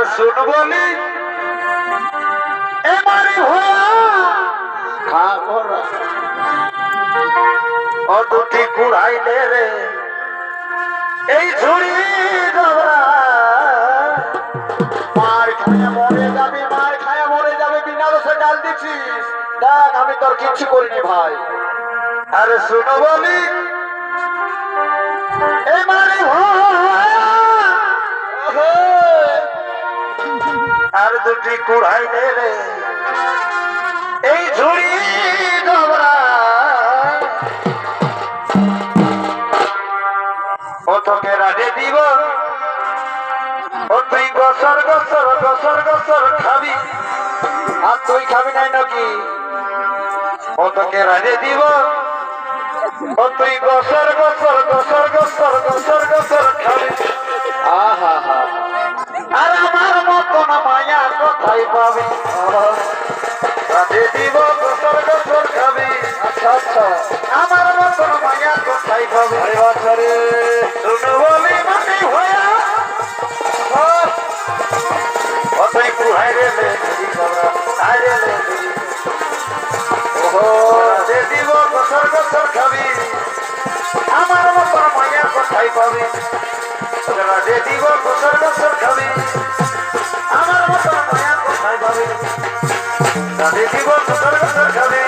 सुन बोली एमारी भोया खामोरा और दुटी कुड़ाई ले रे এই ঝুড়ি ডবরা মার খায়া মরে যাবে বিনা দোষে ডাল দিছিস দেখ আমি তোর কিছু করিনি ভাই আরে শুনো বলি এই মারি আর দুটি কুড়াই নে রে এই ঝুড়ি ডবরা ও তোকে রাজে দিব ও তুই গসর গসর গসর গসর খাবি আর তুই খাবি নাই নাকি ও তোকে রাজে দিব ও তুই গসর গসর গসর গসর গসর গসর খাবি আহা হা আর আমার মতন মায়া কোথায় পাবি রাজে দিব গসর গসর খাবি আচ্ছা আচ্ছা আমার মতন মায়া কোথায় পাবি আরে বাছারে শুনো বলি মানে হয়া ও তুই কুহাই রে লে কুহাই রে লে ওহো রাজে দিব গসর গসর খাবি আমার মতন মায়া কোথায় পাবি রাজে দিব গসর গসর খাবি আমার মতন মায়া কোথায় পাবি রাজে দিব গসর গসর খাবি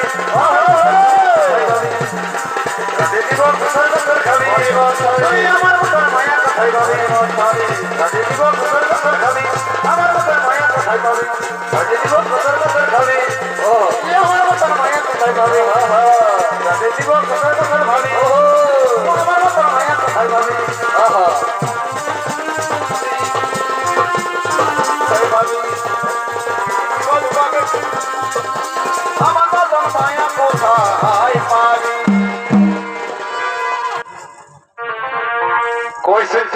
রাজে দিব গসর গসর খাবি তুই আমার মতন মায়া কোথায় পাবি রাজে দিব গসর গসর খাবি আমার মতন মায়া কোথায় পাবি রাজে দিব গসর গসর খাবি ও তুই আমার মতন মায়া কোথায় পাবি রাজে দিব গসর গসর খাবি ও আমার মতন মায়া কোথায় পাবি আহা আমার মতন মায়া কোথায় পাবি কইছে